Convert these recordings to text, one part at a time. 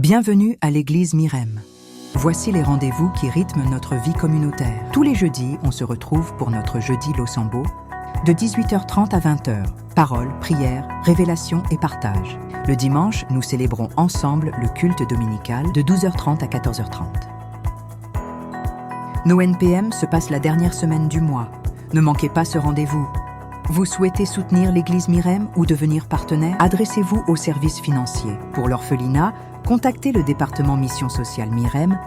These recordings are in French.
Bienvenue à l'église Myrem. Voici les rendez-vous qui rythment notre vie communautaire. Tous les jeudis, on se retrouve pour notre jeudi Losambo, de 18h30 à 20h. Paroles, prières, révélations et partage. Le dimanche, nous célébrons ensemble le culte dominical de 12h30 à 14h30. Nos NPM se passent la dernière semaine du mois. Ne manquez pas ce rendez-vous. Vous souhaitez soutenir l'église Myrem ou devenir partenaire? Adressez-vous au service financier. Pour l'orphelinat, contactez le département mission sociale Myrem.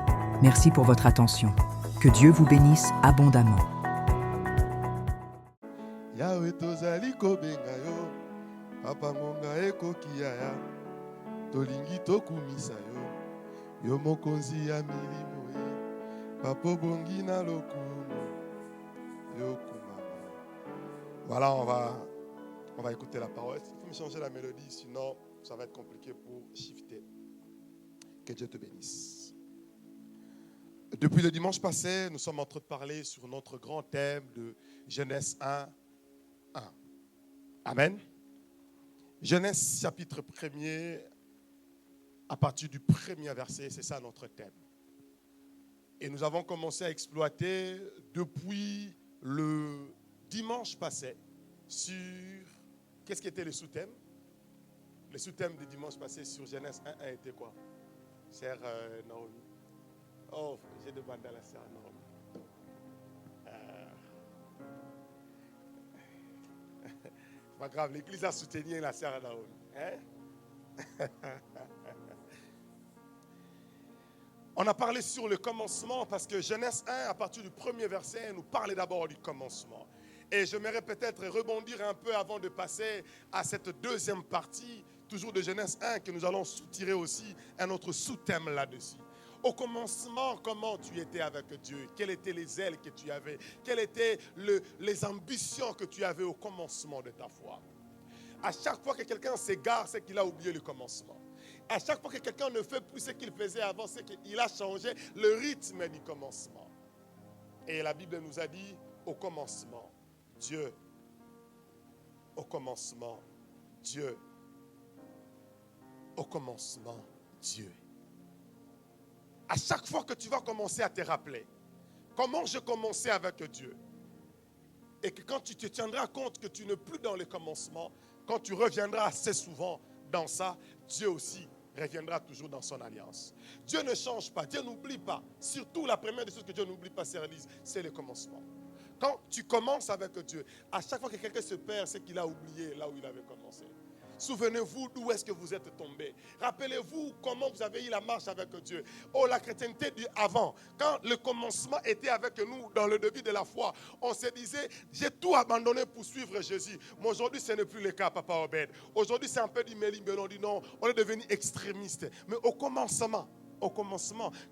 Merci pour votre attention. Que Dieu vous bénisse abondamment. Yahweh tozali kobenga yo, papa ngonga ekokia ya, tolingi tokumisa yo, yo mokonzi ya milimo ye, papa bongi na lokumu, yo kumama. Voilà, on va écouter la parole. Il faut me changer la mélodie, sinon ça va être compliqué pour shifter. Que Dieu te bénisse. Depuis le dimanche passé, nous sommes en train de parler sur notre grand thème de Genèse 1. Amen. Genèse chapitre 1er, à partir du premier verset, c'est ça notre thème. Et nous avons commencé à exploiter depuis le dimanche passé sur, qu'est-ce qui était le sous-thème? Le sous-thème du dimanche passé sur Genèse 1 était quoi? Sœur Naomi. Oh, j'ai demandé à la sœur Naomi. C'est pas grave, l'église a soutenu la sœur Naomi. Hein? On a parlé sur le commencement parce que Genèse 1, à partir du premier verset, nous parlait d'abord du commencement. Et j'aimerais peut-être rebondir un peu avant de passer à cette deuxième partie, toujours de Genèse 1, que nous allons soutirer aussi un autre sous-thème là-dessus. Au commencement, comment tu étais avec Dieu? Quelles étaient les ailes que tu avais? Quelles étaient les ambitions que tu avais au commencement de ta foi? À chaque fois que quelqu'un s'égare, c'est qu'il a oublié le commencement. À chaque fois que quelqu'un ne fait plus ce qu'il faisait avant, c'est qu'il a changé le rythme du commencement. Et la Bible nous a dit, au commencement, Dieu. Au commencement, Dieu. Au commencement, Dieu. À chaque fois que tu vas commencer à te rappeler comment je commençais avec Dieu, et que quand tu te tiendras compte que tu n'es plus dans le commencement, quand tu reviendras assez souvent dans ça, Dieu aussi reviendra toujours dans son alliance. Dieu ne change pas, Dieu n'oublie pas. Surtout la première des choses que Dieu n'oublie pas, c'est le commencement. Quand tu commences avec Dieu, à chaque fois que quelqu'un se perd, c'est qu'il a oublié là où il avait commencé. Souvenez-vous d'où est-ce que vous êtes tombé. Rappelez-vous comment vous avez eu la marche avec Dieu. Oh, la chrétienté du avant. Quand le commencement était avec nous dans le début de la foi, on se disait, j'ai tout abandonné pour suivre Jésus. Mais aujourd'hui, ce n'est plus le cas, Papa Obed. Aujourd'hui, c'est un peu du méli, mais on dit non, on est devenu extrémiste. Mais au commencement,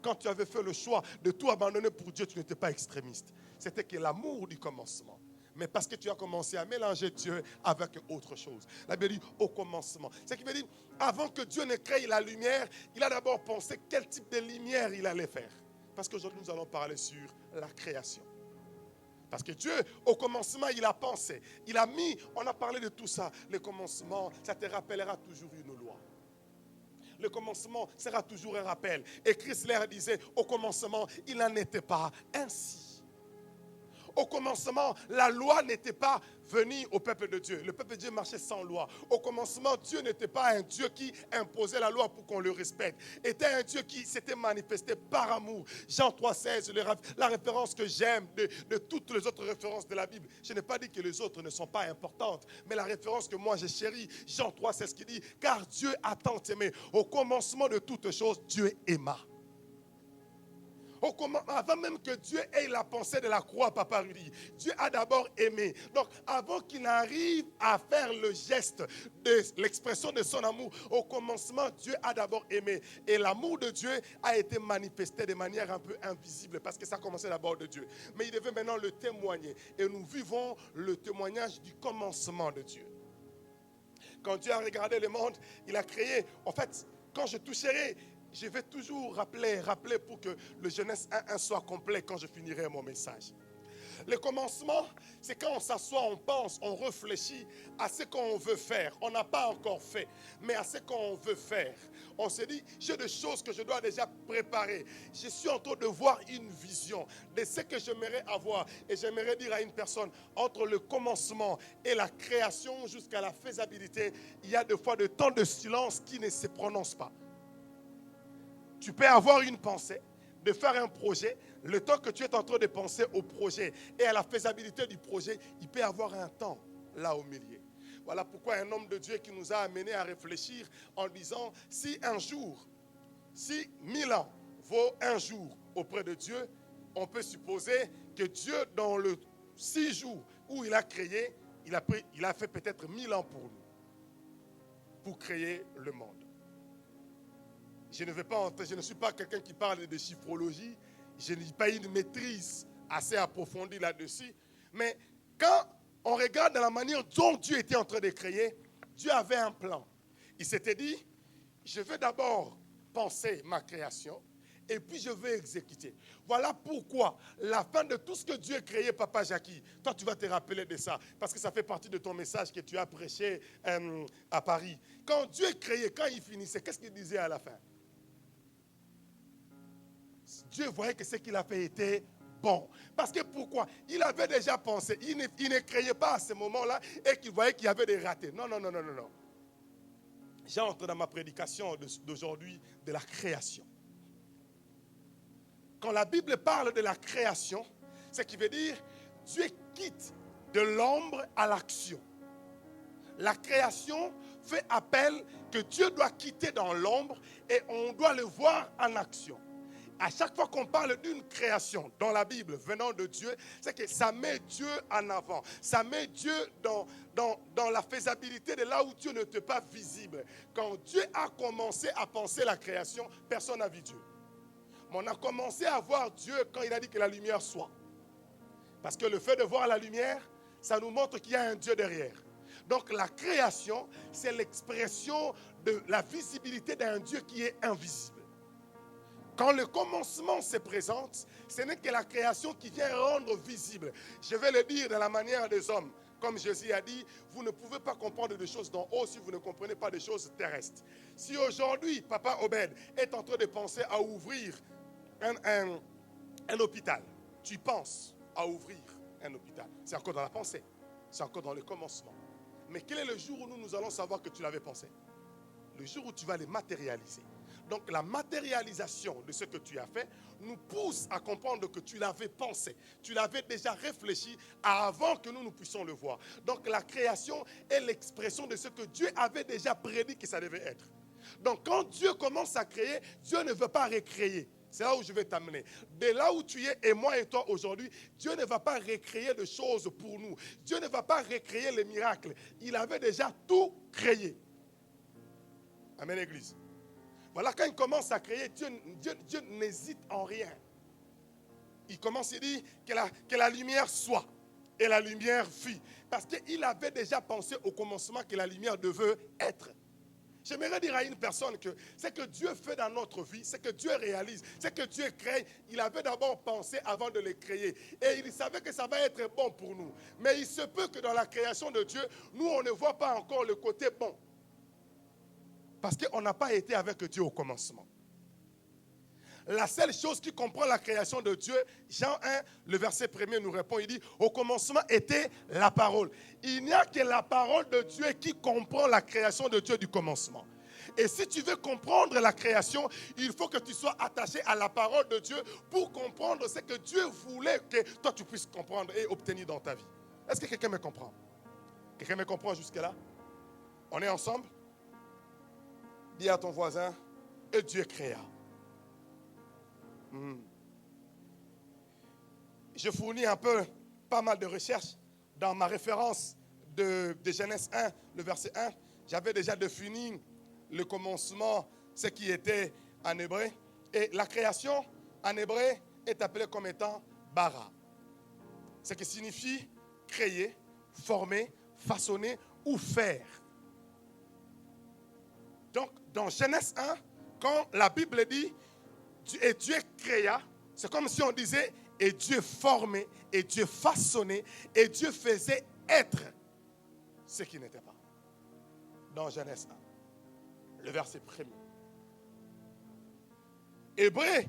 quand tu avais fait le choix de tout abandonner pour Dieu, tu n'étais pas extrémiste. C'était que l'amour du commencement. Mais parce que tu as commencé à mélanger Dieu avec autre chose. La Bible dit au commencement. C'est ce qui veut dire, avant que Dieu ne crée la lumière, il a d'abord pensé quel type de lumière il allait faire. Parce qu'aujourd'hui, nous allons parler sur la création. Parce que Dieu, au commencement, il a pensé. Il a mis, on a parlé de tout ça. Le commencement, ça te rappellera toujours une loi. Le commencement sera toujours un rappel. Et Christ leur disait, au commencement, il n'en était pas ainsi. Au commencement, la loi n'était pas venue au peuple de Dieu. Le peuple de Dieu marchait sans loi. Au commencement, Dieu n'était pas un Dieu qui imposait la loi pour qu'on le respecte. Il était un Dieu qui s'était manifesté par amour. Jean 3,16, la référence que j'aime de toutes les autres références de la Bible. Je n'ai pas dit que les autres ne sont pas importantes, mais la référence que moi j'ai chérie, Jean 3,16 qui dit, car Dieu a tant aimé. Au commencement de toutes choses, Dieu aima. Avant même que Dieu ait la pensée de la croix, Papa Rudy, Dieu a d'abord aimé. Donc, avant qu'il n'arrive à faire le geste de l'expression de son amour, au commencement, Dieu a d'abord aimé. Et l'amour de Dieu a été manifesté de manière un peu invisible parce que ça commençait d'abord de Dieu. Mais il devait maintenant le témoigner. Et nous vivons le témoignage du commencement de Dieu. Quand Dieu a regardé le monde, il a créé. En fait, quand je toucherai, je vais toujours rappeler pour que le Genèse 1 soit complet quand je finirai mon message. Le commencement, c'est quand on s'assoit, on pense, on réfléchit à ce qu'on veut faire. On n'a pas encore fait, mais à ce qu'on veut faire. On s'est dit, j'ai des choses que je dois déjà préparer. Je suis en train de voir une vision de ce que j'aimerais avoir. Et j'aimerais dire à une personne, entre le commencement et la création jusqu'à la faisabilité, il y a des fois de temps de silence qui ne se prononcent pas. Tu peux avoir une pensée, de faire un projet, le temps que tu es en train de penser au projet et à la faisabilité du projet, il peut y avoir un temps là au milieu. Voilà pourquoi un homme de Dieu qui nous a amené à réfléchir en disant, si 1000 ans vaut un jour auprès de Dieu, on peut supposer que Dieu, dans le 6 jours où il a créé, il a fait peut-être 1000 ans pour nous, pour créer le monde. Je ne suis pas quelqu'un qui parle de chiffrologie, je n'ai pas une maîtrise assez approfondie là-dessus, mais quand on regarde la manière dont Dieu était en train de créer, Dieu avait un plan. Il s'était dit, je vais d'abord penser ma création et puis je vais exécuter. Voilà pourquoi la fin de tout ce que Dieu a créé, Papa Jackie, toi tu vas te rappeler de ça, parce que ça fait partie de ton message que tu as prêché à Paris. Quand Dieu créait, quand il finissait, qu'est-ce qu'il disait à la fin? Dieu voyait que ce qu'il a fait était bon. Parce que pourquoi? Il avait déjà pensé. Il ne créait pas à ce moment-là et qu'il voyait qu'il y avait des ratés. Non. J'entre dans ma prédication d'aujourd'hui de la création. Quand la Bible parle de la création, ce qui veut dire Dieu quitte de l'ombre à l'action. La création fait appel que Dieu doit quitter dans l'ombre et on doit le voir en action. À chaque fois qu'on parle d'une création dans la Bible venant de Dieu, c'est que ça met Dieu en avant. Ça met Dieu dans la faisabilité de là où Dieu n'était pas visible. Quand Dieu a commencé à penser la création, personne n'a vu Dieu. Mais on a commencé à voir Dieu quand il a dit que la lumière soit. Parce que le fait de voir la lumière, ça nous montre qu'il y a un Dieu derrière. Donc la création, c'est l'expression de la visibilité d'un Dieu qui est invisible. Quand le commencement se présente, ce n'est que la création qui vient rendre visible. Je vais le dire de la manière des hommes. Comme Jésus a dit, vous ne pouvez pas comprendre des choses d'en haut si vous ne comprenez pas des choses terrestres. Si aujourd'hui, Papa Obed est en train de penser à ouvrir un hôpital, tu penses à ouvrir un hôpital. C'est encore dans la pensée. C'est encore dans le commencement. Mais quel est le jour où nous allons savoir que tu l'avais pensé? Le jour où tu vas les matérialiser. Donc la matérialisation de ce que tu as fait nous pousse à comprendre que tu l'avais pensé. Tu l'avais déjà réfléchi avant que nous puissions le voir. Donc la création est l'expression de ce que Dieu avait déjà prédit que ça devait être. Donc quand Dieu commence à créer, Dieu ne veut pas recréer. C'est là où je vais t'amener. De là où tu es et moi et toi aujourd'hui, Dieu ne va pas recréer de choses pour nous. Dieu ne va pas recréer les miracles. Il avait déjà tout créé. Amen, Église. Voilà, quand il commence à créer, Dieu n'hésite en rien. Il commence à dire que la lumière soit. Et la lumière fut. Parce qu'il avait déjà pensé au commencement que la lumière devait être. J'aimerais dire à une personne que ce que Dieu fait dans notre vie, ce que Dieu réalise, ce que Dieu crée, il avait d'abord pensé avant de le créer. Et il savait que ça va être bon pour nous. Mais il se peut que dans la création de Dieu, nous, on ne voit pas encore le côté bon. Parce qu'on n'a pas été avec Dieu au commencement. La seule chose qui comprend la création de Dieu, Jean 1, le verset 1er nous répond, il dit, au commencement était la parole. Il n'y a que la parole de Dieu qui comprend la création de Dieu du commencement. Et si tu veux comprendre la création, il faut que tu sois attaché à la parole de Dieu pour comprendre ce que Dieu voulait que toi tu puisses comprendre et obtenir dans ta vie. Est-ce que quelqu'un me comprend? Quelqu'un me comprend jusque-là? On est ensemble? Dis à ton voisin, et Dieu créa. Je fournis pas mal de recherches dans ma référence de Genèse 1, le verset 1. J'avais déjà défini le commencement, ce qui était en hébreu. Et la création en hébreu est appelée comme étant bara. Ce qui signifie créer, former, façonner ou faire. Donc, dans Genèse 1, quand la Bible dit et Dieu créa, c'est comme si on disait et Dieu formait, et Dieu façonnait, et Dieu faisait être ce qui n'était pas. Dans Genèse 1, le verset 1er. Hébreu,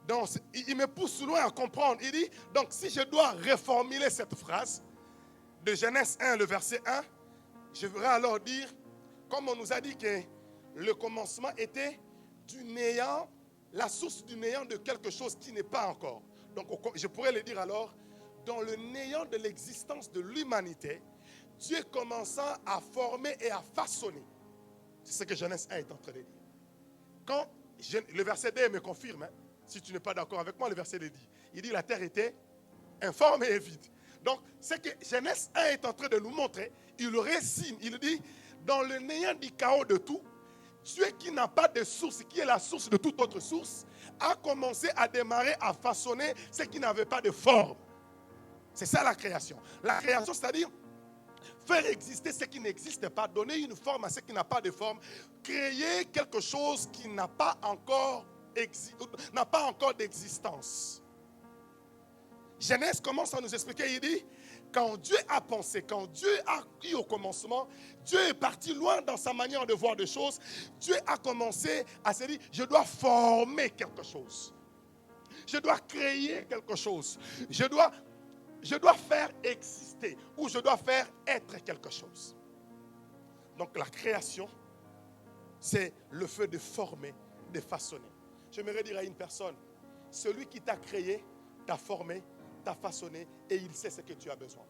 donc, il me pousse loin à comprendre. Il dit, donc si je dois reformuler cette phrase de Genèse 1, le verset 1, je voudrais alors dire, comme on nous a dit que le commencement était du néant, la source du néant de quelque chose qui n'est pas encore. Donc je pourrais le dire alors, dans le néant de l'existence de l'humanité, Dieu commençant à former et à façonner. C'est ce que Genèse 1 est en train de dire. Quand le verset 2 me confirme, hein, si tu n'es pas d'accord avec moi, le verset 2 dit, il dit la terre était informe et vide. Donc, c'est que Genèse 1 est en train de nous montrer, il récime, il dit, dans le néant du chaos de tout, Dieu qui n'a pas de source, qui est la source de toute autre source, a commencé à démarrer, à façonner ce qui n'avait pas de forme. C'est ça la création. La création, c'est-à-dire faire exister ce qui n'existe pas, donner une forme à ce qui n'a pas de forme, créer quelque chose qui n'a pas encore d'existence. Genèse commence à nous expliquer, il dit, quand Dieu a pensé, quand Dieu a eu au commencement, Dieu est parti loin dans sa manière de voir des choses. Dieu a commencé à se dire, je dois former quelque chose. Je dois créer quelque chose. Je dois faire exister ou je dois faire être quelque chose. Donc la création, c'est le fait de former, de façonner. J'aimerais dire à une personne, celui qui t'a créé, t'a formé, t'a façonné et il sait ce que tu as besoin.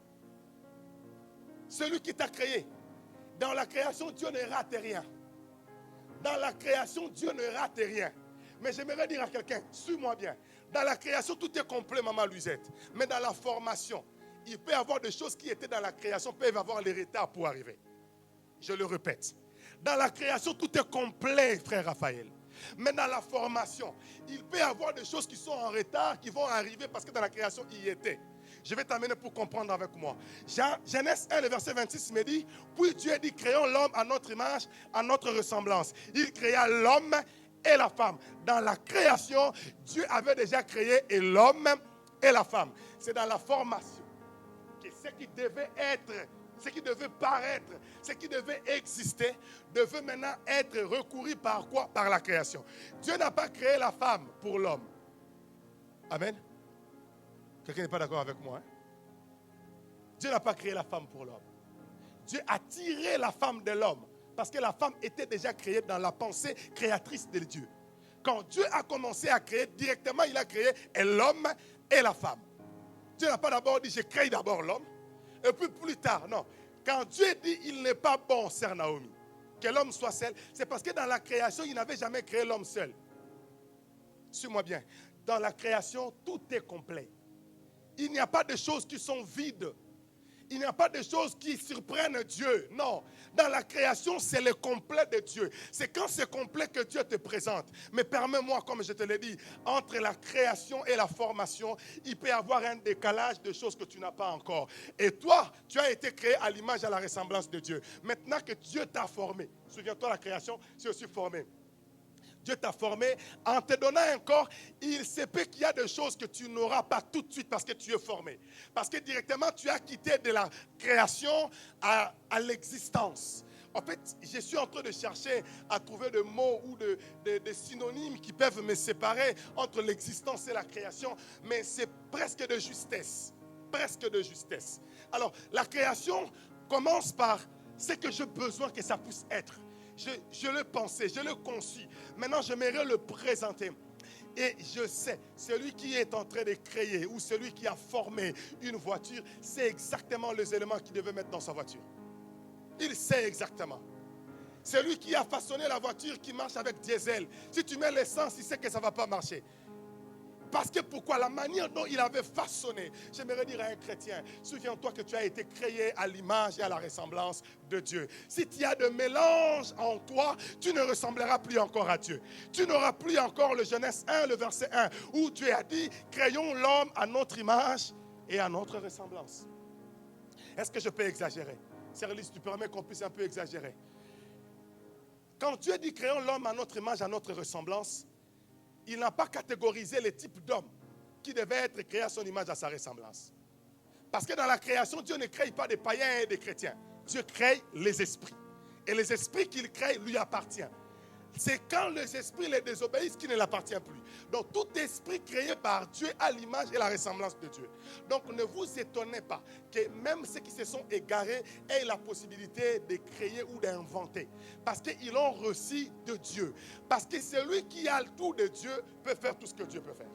Celui qui t'a créé, dans la création, Dieu ne rate rien. Dans la création, Dieu ne rate rien. Mais j'aimerais dire à quelqu'un, suis-moi bien. Dans la création, tout est complet, maman Luisette. Mais dans la formation, il peut y avoir des choses qui étaient dans la création, peuvent avoir les retards pour arriver. Je le répète. Dans la création, tout est complet, frère Raphaël. Mais dans la formation, il peut y avoir des choses qui sont en retard, qui vont arriver parce que dans la création, il y était. Je vais t'amener pour comprendre avec moi. Genèse 1, le verset 26 me dit, puis Dieu dit, créons l'homme à notre image, à notre ressemblance. Il créa l'homme et la femme. Dans la création, Dieu avait déjà créé et l'homme et la femme. C'est dans la formation que ce qui devait être, ce qui devait paraître, ce qui devait exister, devait maintenant être recouru par quoi? Par la création. Dieu n'a pas créé la femme pour l'homme. Amen. Quelqu'un n'est pas d'accord avec moi? Hein? Dieu n'a pas créé la femme pour l'homme. Dieu a tiré la femme de l'homme parce que la femme était déjà créée dans la pensée créatrice de Dieu. Quand Dieu a commencé à créer, directement il a créé l'homme et la femme. Dieu n'a pas d'abord dit, je crée d'abord l'homme. Et puis plus tard, non. Quand Dieu dit, il n'est pas bon, sœur Naomi, que l'homme soit seul, c'est parce que dans la création, il n'avait jamais créé l'homme seul. Suis-moi bien. Dans la création, tout est complet. Il n'y a pas de choses qui sont vides. Il n'y a pas de choses qui surprennent Dieu. Non. Dans la création, c'est le complet de Dieu. C'est quand c'est complet que Dieu te présente. Mais permets-moi, comme je te l'ai dit, entre la création et la formation, il peut y avoir un décalage de choses que tu n'as pas encore. Et toi, tu as été créé à l'image et à la ressemblance de Dieu. Maintenant que Dieu t'a formé, souviens-toi, la création, c'est aussi formé. Dieu t'a formé, en te donnant un corps, il se peut qu'il y a des choses que tu n'auras pas tout de suite parce que tu es formé. Parce que directement, tu as quitté de la création à l'existence. En fait, je suis en train de chercher à trouver des mots ou des synonymes qui peuvent me séparer entre l'existence et la création, mais c'est presque de justesse. Presque de justesse. Alors, la création commence par ce que j'ai besoin que ça puisse être. Je le pensais, je le conçus. Maintenant, j'aimerais le présenter. Et je sais, celui qui est en train de créer ou celui qui a formé une voiture, sait exactement les éléments qu'il devait mettre dans sa voiture. Il sait exactement. Celui qui a façonné la voiture qui marche avec diesel, si tu mets l'essence, il sait que ça ne va pas marcher. Parce que pourquoi? La manière dont il avait façonné. J'aimerais dire à un chrétien, souviens-toi que tu as été créé à l'image et à la ressemblance de Dieu. Si tu as de mélange en toi, tu ne ressembleras plus encore à Dieu. Tu n'auras plus encore le Genèse 1, le verset 1, où Dieu a dit, créons l'homme à notre image et à notre ressemblance. Est-ce que je peux exagérer? Sérieux, si tu permets qu'on puisse un peu exagérer. Quand Dieu dit, créons l'homme à notre image, à notre ressemblance, il n'a pas catégorisé les types d'hommes qui devaient être créés à son image, à sa ressemblance. Parce que dans la création, Dieu ne crée pas des païens et des chrétiens. Dieu crée les esprits. Et les esprits qu'il crée lui appartiennent. C'est quand les esprits les désobéissent qui ne l'appartient plus. Donc tout esprit créé par Dieu a l'image et la ressemblance de Dieu. Donc ne vous étonnez pas que même ceux qui se sont égarés aient la possibilité de créer ou d'inventer. Parce qu'ils ont reçu de Dieu. Parce que celui qui a tout de Dieu peut faire tout ce que Dieu peut faire.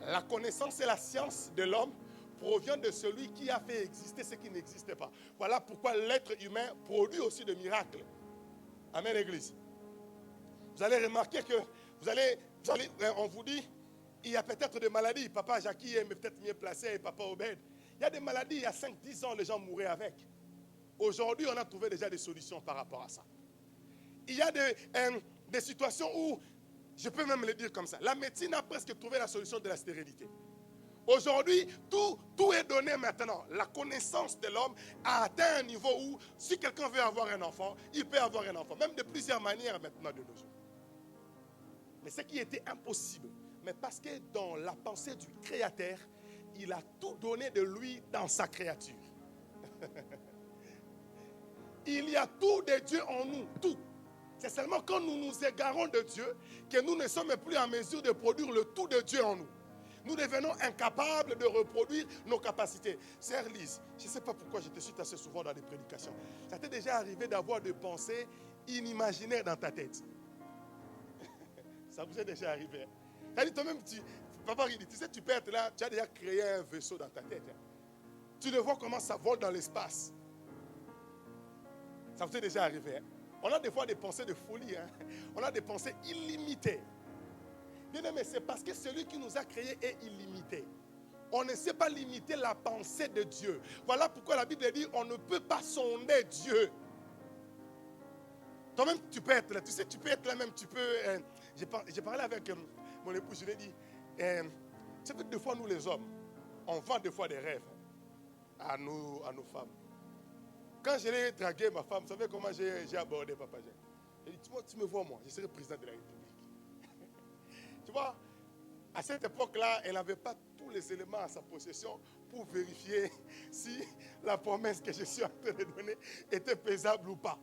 La connaissance et la science de l'homme provient de celui qui a fait exister ce qui n'existait pas. Voilà pourquoi l'être humain produit aussi de miracles. Amen, Église. Vous allez remarquer que on vous dit, il y a peut-être des maladies. Papa Jackie est peut-être mieux placé et papa Obed. Il y a des maladies, il y a 5-10 ans, les gens mouraient avec. Aujourd'hui, on a trouvé déjà des solutions par rapport à ça. Il y a des situations où, je peux même le dire comme ça, la médecine a presque trouvé la solution de la stérilité. Aujourd'hui, tout est donné maintenant. La connaissance de l'homme a atteint un niveau où, si quelqu'un veut avoir un enfant, il peut avoir un enfant. Même de plusieurs manières maintenant de nos jours. Mais ce qui était impossible, mais parce que dans la pensée du Créateur, il a tout donné de lui dans sa créature. Il y a tout de Dieu en nous, tout. C'est seulement quand nous nous égarons de Dieu que nous ne sommes plus en mesure de produire le tout de Dieu en nous. Nous devenons incapables de reproduire nos capacités. Sœur Lise, je ne sais pas pourquoi je te cite assez souvent dans les prédications. Ça t'est déjà arrivé d'avoir des pensées inimaginaires dans ta tête? Ça vous est déjà arrivé? Ça dit toi-même, papa, tu sais, tu peux être là, tu as déjà créé un vaisseau dans ta tête. Tu ne vois comment ça vole dans l'espace. Ça vous est déjà arrivé? On a des fois des pensées de folie. On a des pensées illimitées. Bien, mais c'est parce que celui qui nous a créés est illimité. On ne sait pas limiter la pensée de Dieu. Voilà pourquoi la Bible dit on ne peut pas sonder Dieu. Toi-même, tu peux être là. Tu sais, tu peux être là même. Tu peux. J'ai parlé avec mon épouse. Je lui ai dit, c'est que des fois, nous les hommes, on vend des fois des rêves à nos femmes. Quand je l'ai dragué, ma femme, vous savez comment j'ai abordé Papa Jean? J'ai dit, tu me vois, moi, je serai président de la République. Tu vois, à cette époque-là, elle n'avait pas tous les éléments à sa possession pour vérifier si la promesse que je suis en train de donner était pesable ou pas.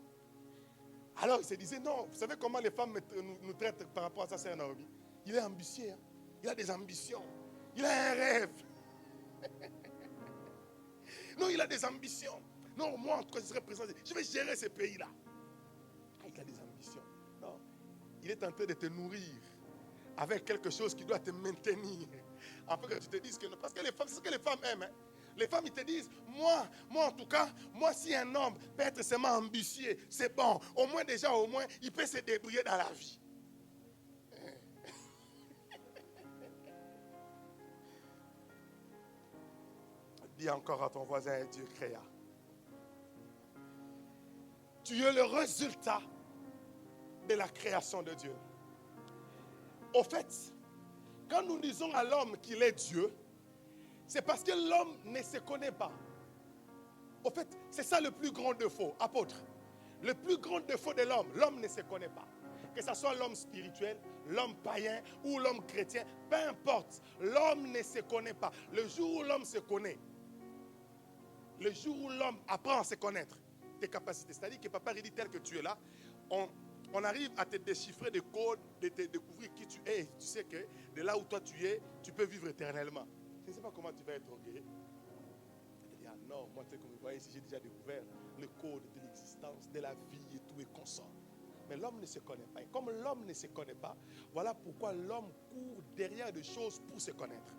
Alors il se disait, non, vous savez comment les femmes nous traitent par rapport à ça, c'est Naomi. Il est ambitieux, hein? Il a des ambitions, il a un rêve. Non, il a des ambitions. Non, moi, en tout cas, je serai président, je vais gérer ce pays-là. Ah, il a des ambitions. Non, il est en train de te nourrir avec quelque chose qui doit te maintenir. Afin que tu te dises que non. Parce que les femmes, c'est ce que les femmes aiment. Les femmes, ils te disent, moi en tout cas, moi si un homme peut être seulement ambitieux, c'est bon. Au moins, il peut se débrouiller dans la vie. Dis encore à ton voisin, Dieu créa. Tu es le résultat de la création de Dieu. Au fait, quand nous disons à l'homme qu'il est Dieu, c'est parce que l'homme ne se connaît pas. Au fait, c'est ça le plus grand défaut, apôtre. Le plus grand défaut de l'homme ne se connaît pas. Que ce soit l'homme spirituel, l'homme païen ou l'homme chrétien, peu importe, l'homme ne se connaît pas. Le jour où l'homme se connaît, le jour où l'homme apprend à se connaître, tes capacités, c'est-à-dire que papa dit tel que tu es là, on arrive à te déchiffrer des codes, de te découvrir qui tu es. Tu sais que de là où toi tu es, tu peux vivre éternellement. Je ne sais pas comment tu vas être guéri. Tu dis, ah non, moi, comme vous voyez, j'ai déjà découvert le code de l'existence, de la vie et tout et consort. Mais l'homme ne se connaît pas. Et comme l'homme ne se connaît pas, voilà pourquoi l'homme court derrière des choses pour se connaître.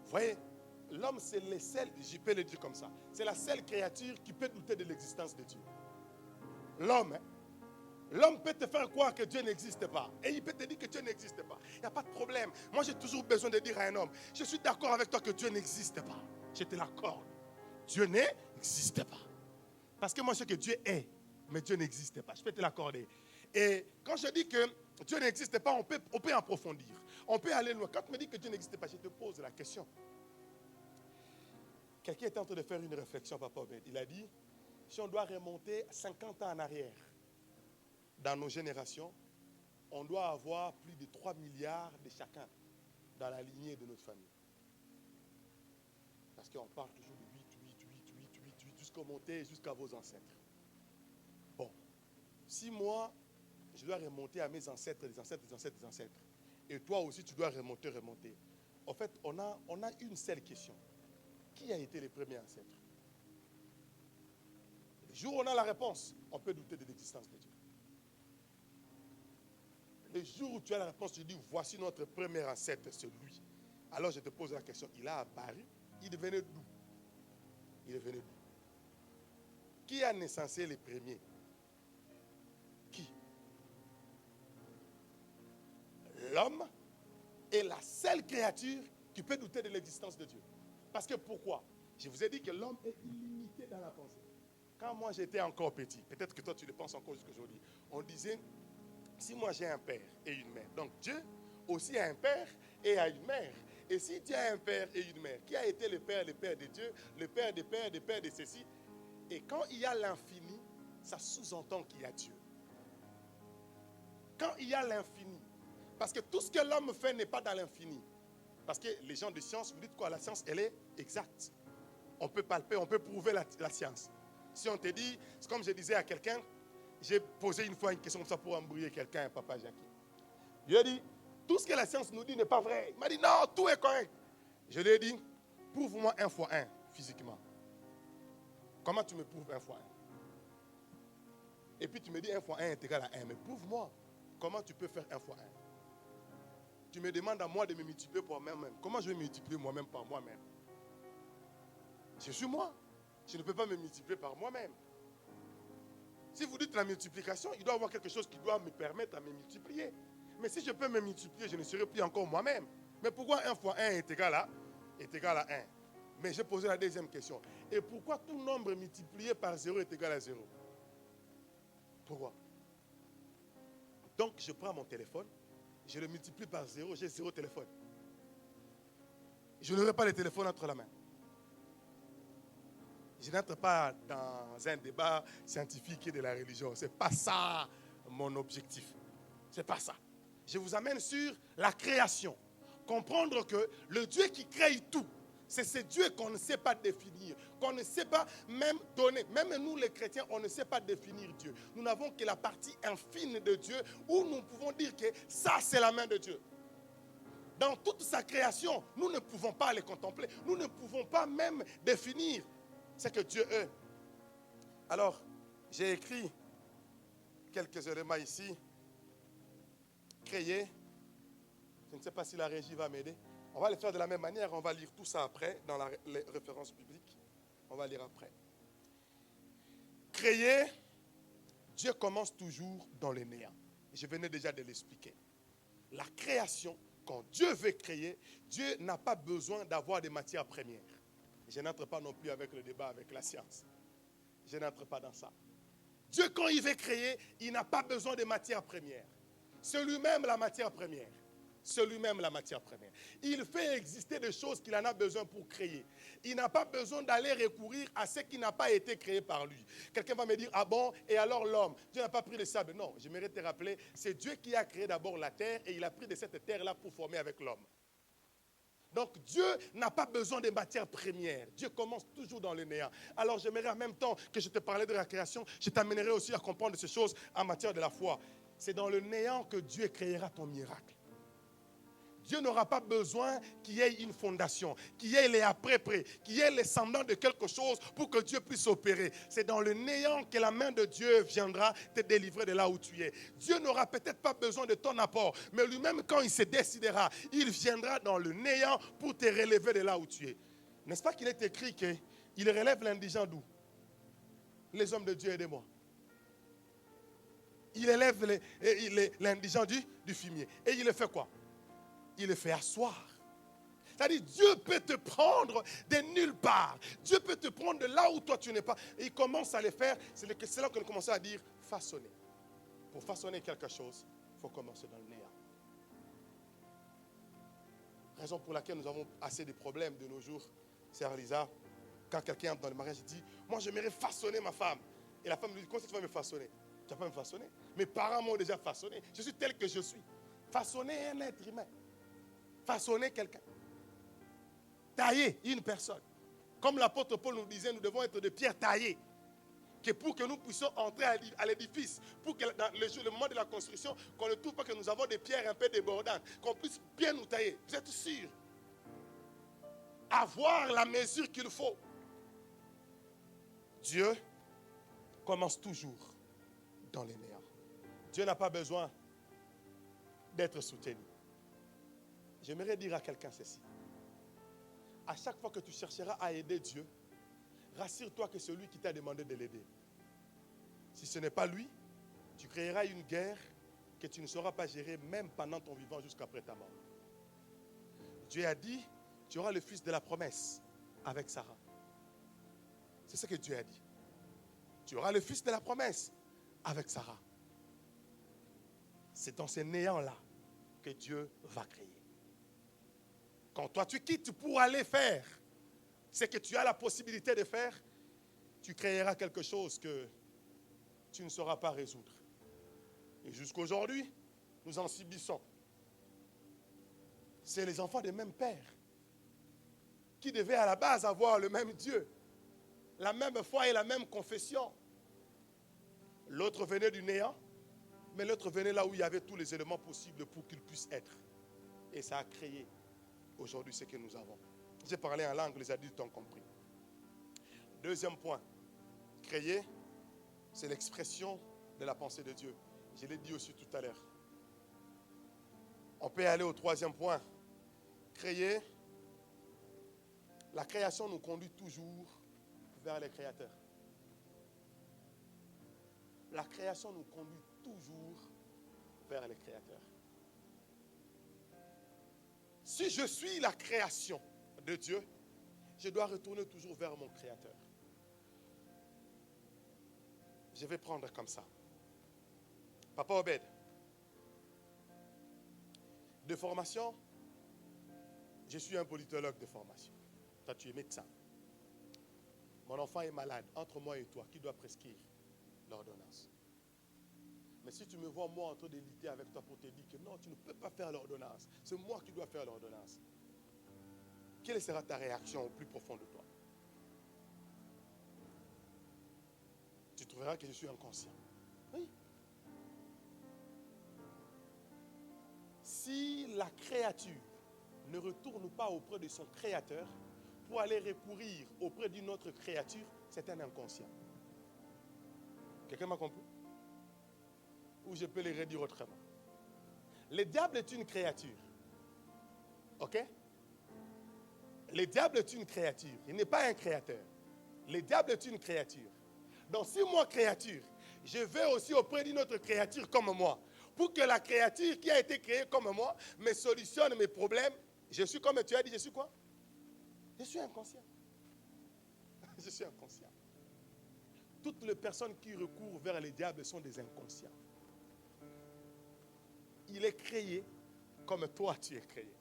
Vous voyez, l'homme, c'est le seul, je peux le dire comme ça, c'est la seule créature qui peut douter de l'existence de Dieu. L'homme, l'homme peut te faire croire que Dieu n'existe pas. Et il peut te dire que Dieu n'existe pas. Il n'y a pas de problème. Moi, j'ai toujours besoin de dire à un homme, je suis d'accord avec toi que Dieu n'existe pas. Je te l'accorde. Dieu n'existe pas. Parce que moi, je sais que Dieu est, mais Dieu n'existe pas. Je peux te l'accorder. Et quand je dis que Dieu n'existe pas, on peut approfondir. On peut aller loin. Quand tu me dis que Dieu n'existe pas, je te pose la question. Quelqu'un était en train de faire une réflexion, papa Obed. Il a dit, si on doit remonter 50 ans en arrière, dans nos générations, on doit avoir plus de 3 milliards de chacun dans la lignée de notre famille. Parce qu'on parle toujours de 8, jusqu'à monter jusqu'à vos ancêtres. si moi, je dois remonter à mes ancêtres, les ancêtres, les ancêtres, les ancêtres, et toi aussi, tu dois remonter. En fait, on a une seule question. Qui a été les premiers ancêtres? Le jour où on a la réponse, on peut douter de l'existence de Dieu. Le jour où tu as la réponse, tu dis, voici notre premier ancêtre, c'est lui. Alors je te pose la question, il a apparu, il venait d'où? Il venait d'où? Qui a naissance les premiers? Qui? L'homme est la seule créature qui peut douter de l'existence de Dieu. Parce que pourquoi? Je vous ai dit que l'homme est illimité dans la pensée. Quand moi j'étais encore petit, peut-être que toi tu le penses encore jusqu'aujourd'hui, on disait, si moi j'ai un père et une mère, donc Dieu aussi a un père et a une mère. Et si Dieu a un père et une mère, qui a été le père de Dieu, le père des pères de ceci? Et quand il y a l'infini, ça sous-entend qu'il y a Dieu. Quand il y a l'infini, parce que tout ce que l'homme fait n'est pas dans l'infini. Parce que les gens de science, vous dites quoi? La science, elle est exacte. On peut palper, on peut prouver la science. Si on te dit, c'est comme je disais à quelqu'un, j'ai posé une fois une question comme ça pour embrouiller quelqu'un, papa Jackie. Je lui ai dit, tout ce que la science nous dit n'est pas vrai. Il m'a dit, non, tout est correct. Je lui ai dit, prouve-moi 1 fois 1 physiquement. Comment tu me prouves 1 fois 1? Et puis tu me dis 1 fois 1 est égal à 1. Mais prouve-moi, comment tu peux faire 1 fois 1? Tu me demandes à moi de me multiplier par moi-même. Comment je vais multiplier moi-même par moi-même? Je suis moi. Je ne peux pas me multiplier par moi-même. Si vous dites la multiplication, il doit y avoir quelque chose qui doit me permettre de me multiplier. Mais si je peux me multiplier, je ne serai plus encore moi-même. Mais pourquoi 1 fois 1 est égal à 1? Mais j'ai posé la deuxième question. Et pourquoi tout nombre multiplié par 0 est égal à 0? Pourquoi? Donc je prends mon téléphone, je le multiplie par 0, j'ai 0 téléphone. Je n'aurai pas le téléphone entre la main. Je n'entre pas dans un débat scientifique et de la religion. Ce n'est pas ça mon objectif. Ce n'est pas ça. Je vous amène sur la création. Comprendre que le Dieu qui crée tout, c'est ce Dieu qu'on ne sait pas définir, qu'on ne sait pas même donner. Même nous les chrétiens, on ne sait pas définir Dieu. Nous n'avons que la partie infime de Dieu où nous pouvons dire que ça c'est la main de Dieu. Dans toute sa création, nous ne pouvons pas les contempler. Nous ne pouvons pas même définir ce que Dieu est. Alors, j'ai écrit quelques éléments ici. Créer. Je ne sais pas si la régie va m'aider. On va le faire de la même manière. On va lire tout ça après dans les références bibliques. On va lire après. Créer, Dieu commence toujours dans le néant. Je venais déjà de l'expliquer. La création, quand Dieu veut créer, Dieu n'a pas besoin d'avoir des matières premières. Je n'entre pas non plus avec le débat avec la science. Je n'entre pas dans ça. Dieu, quand il veut créer, il n'a pas besoin de matières premières. C'est lui-même la matière première. C'est lui-même la matière première. Il fait exister des choses qu'il en a besoin pour créer. Il n'a pas besoin d'aller recourir à ce qui n'a pas été créé par lui. Quelqu'un va me dire, ah bon, et alors l'homme? Dieu n'a pas pris le sable. Non, j'aimerais te rappeler, c'est Dieu qui a créé d'abord la terre et il a pris de cette terre-là pour former avec l'homme. Donc Dieu n'a pas besoin de matières premières. Dieu commence toujours dans le néant. Alors j'aimerais en même temps que je te parlais de la création, je t'amènerai aussi à comprendre ces choses en matière de la foi. C'est dans le néant que Dieu créera ton miracle. Dieu n'aura pas besoin qu'il y ait une fondation, qu'il y ait les après-près, qu'il y ait les semblants de quelque chose pour que Dieu puisse opérer. C'est dans le néant que la main de Dieu viendra te délivrer de là où tu es. Dieu n'aura peut-être pas besoin de ton apport, mais lui-même quand il se décidera, il viendra dans le néant pour te relever de là où tu es. N'est-ce pas qu'il est écrit qu'il relève l'indigent d'où? Les hommes de Dieu, aidez-moi. Il élève l'indigent du fumier. Et il le fait quoi? Il le fait asseoir. C'est-à-dire, Dieu peut te prendre de nulle part. Dieu peut te prendre de là où toi tu n'es pas. Et il commence à le faire. C'est là qu'on commence à dire façonner. Pour façonner quelque chose, il faut commencer dans le néant. Raison pour laquelle nous avons assez de problèmes de nos jours, c'est Lisa. Quand quelqu'un entre dans le mariage, il dit, moi j'aimerais façonner ma femme. Et la femme lui dit, comment tu vas me façonner? Tu ne vas pas me façonner. Mes parents m'ont déjà façonné. Je suis tel que je suis. Façonner un être humain. Façonner quelqu'un. Tailler une personne. Comme l'apôtre Paul nous disait, nous devons être de pierre taillée. que pour que nous puissions entrer à l'édifice, pour que dans le moment de la construction, qu'on ne trouve pas que nous avons des pierres un peu débordantes, qu'on puisse bien nous tailler. Vous êtes sûr? Avoir la mesure qu'il faut. Dieu commence toujours dans les néants. Dieu n'a pas besoin d'être soutenu. J'aimerais dire à quelqu'un ceci. À chaque fois que tu chercheras à aider Dieu, rassure-toi que c'est lui qui t'a demandé de l'aider. Si ce n'est pas lui, tu créeras une guerre que tu ne sauras pas gérer même pendant ton vivant jusqu'après ta mort. Dieu a dit, tu auras le fils de la promesse avec Sarah. C'est ce que Dieu a dit. Tu auras le fils de la promesse avec Sarah. C'est dans ces néants-là que Dieu va créer. Quand toi tu quittes pour aller faire ce que tu as la possibilité de faire, tu créeras quelque chose que tu ne sauras pas résoudre. Et jusqu'aujourd'hui, nous en subissons. C'est les enfants des mêmes pères qui devaient à la base avoir le même Dieu, la même foi et la même confession. L'autre venait du néant, mais l'autre venait là où il y avait tous les éléments possibles pour qu'il puisse être. Et ça a créé aujourd'hui ce que nous avons. J'ai parlé en langue, les adultes ont compris. Deuxième point, créer, c'est l'expression de la pensée de Dieu. Je l'ai dit aussi tout à l'heure. On peut aller au troisième point. Créer, la création nous conduit toujours vers les créateurs. La création nous conduit toujours vers les créateurs. Si je suis la création de Dieu, je dois retourner toujours vers mon Créateur. Je vais prendre comme ça. Papa Obed, de formation, je suis un politologue de formation. Toi, tu es médecin. Mon enfant est malade. Entre moi et toi, qui doit prescrire l'ordonnance? Mais si tu me vois, moi, en train de lutter avec toi pour te dire que non, tu ne peux pas faire l'ordonnance. C'est moi qui dois faire l'ordonnance. Quelle sera ta réaction au plus profond de toi? Tu trouveras que je suis inconscient. Oui. Si la créature ne retourne pas auprès de son créateur pour aller recourir auprès d'une autre créature, c'est un inconscient. Quelqu'un m'a compris? Ou je peux le redire autrement. Le diable est une créature. Ok? Le diable est une créature. Il n'est pas un créateur. Le diable est une créature. Donc si moi, créature, je vais aussi auprès d'une autre créature comme moi, pour que la créature qui a été créée comme moi me solutionne mes problèmes, je suis comme tu as dit, je suis quoi? Je suis inconscient. Je suis inconscient. Toutes les personnes qui recourent vers le diable sont des inconscients. Il est créé comme toi tu es créé.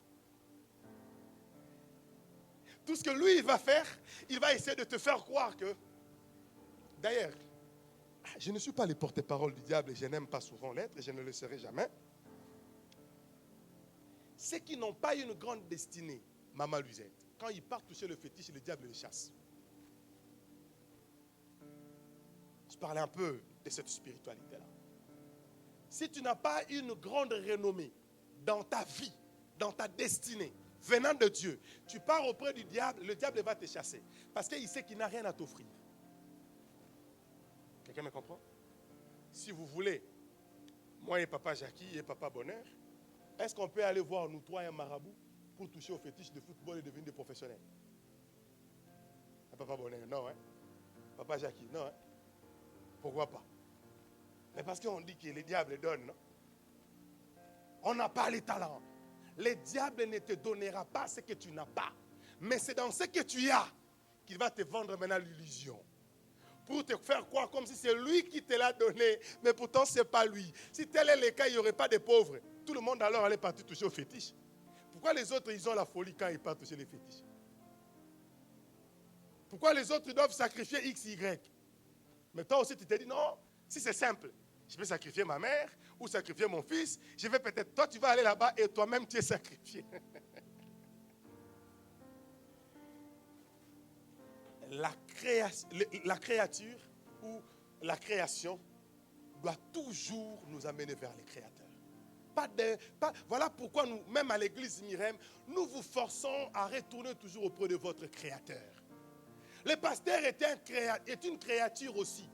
Tout ce que lui il va faire, il va essayer de te faire croire que... D'ailleurs, je ne suis pas le porte-parole du diable et je n'aime pas souvent l'être et je ne le serai jamais. Ceux qui n'ont pas une grande destinée, Maman Luisette, quand ils partent toucher le fétiche, le diable les chasse. Je parlais un peu de cette spiritualité-là. Si tu n'as pas une grande renommée dans ta vie, dans ta destinée, venant de Dieu, tu pars auprès du diable, le diable va te chasser. Parce qu'il sait qu'il n'a rien à t'offrir. Quelqu'un me comprend? Si vous voulez, moi et papa Jackie et papa Bonheur, est-ce qu'on peut aller voir nous trois un marabout pour toucher au fétiche de football et devenir des professionnels? Papa Bonheur, non, hein? Papa Jackie, non, hein? Pourquoi pas? Mais parce qu'on dit que les diables donnent, non? On n'a pas les talents. Le diable ne te donnera pas ce que tu n'as pas. Mais c'est dans ce que tu as qu'il va te vendre maintenant l'illusion. Pour te faire croire comme si c'est lui qui te l'a donné, mais pourtant ce n'est pas lui. Si tel est le cas, il n'y aurait pas de pauvres. Tout le monde alors allait partir toucher au fétiche. Pourquoi les autres, ils ont la folie quand ils partent toucher les fétiches? Pourquoi les autres doivent sacrifier X, Y? Mais toi aussi, tu te dis, non, si c'est simple, je vais sacrifier ma mère ou sacrifier mon fils. Je vais peut-être, toi, tu vas aller là-bas et toi-même, tu es sacrifié. La créature ou la création doit toujours nous amener vers le Créateur. Voilà pourquoi nous, même à l'église Myrem, nous vous forçons à retourner toujours auprès de votre Créateur. Le pasteur est une créature aussi,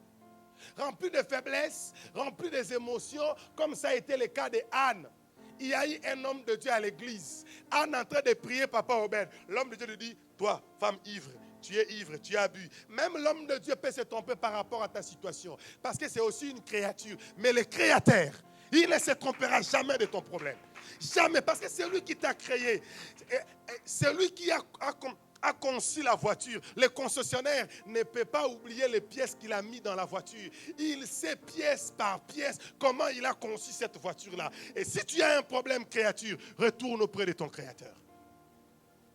remplie de faiblesses, remplie des émotions, comme ça a été le cas de Anne. Il y a eu un homme de Dieu à l'église. Anne en train de prier Papa Obed. L'homme de Dieu lui dit, toi, femme ivre, tu es ivre, tu as bu. Même l'homme de Dieu peut se tromper par rapport à ta situation. Parce que c'est aussi une créature. Mais le Créateur, il ne se trompera jamais de ton problème. Jamais. Parce que c'est lui qui t'a créé. C'est lui qui a conçu la voiture. Le concessionnaire ne peut pas oublier les pièces qu'il a mis dans la voiture. Il sait pièce par pièce comment il a conçu cette voiture-là. Et si tu as un problème créature, retourne auprès de ton Créateur.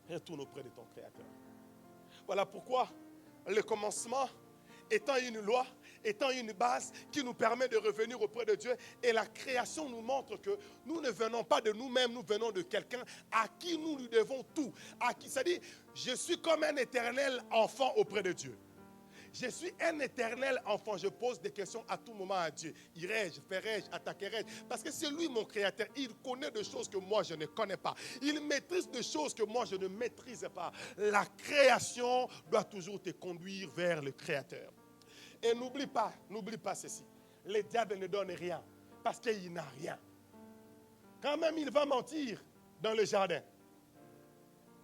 Retourne auprès de ton Créateur. Voilà pourquoi le commencement étant une loi, étant une base qui nous permet de revenir auprès de Dieu. Et la création nous montre que nous ne venons pas de nous-mêmes, nous venons de quelqu'un à qui nous lui devons tout. C'est-à-dire, je suis comme un éternel enfant auprès de Dieu. Je suis un éternel enfant. Je pose des questions à tout moment à Dieu. Irai-je, ferai-je, attaquerai-je? Parce que c'est lui mon créateur. Il connaît des choses que moi je ne connais pas. Il maîtrise des choses que moi je ne maîtrise pas. La création doit toujours te conduire vers le créateur. Et n'oublie pas ceci. Le diable ne donne rien parce qu'il n'a rien. Quand même il va mentir dans le jardin.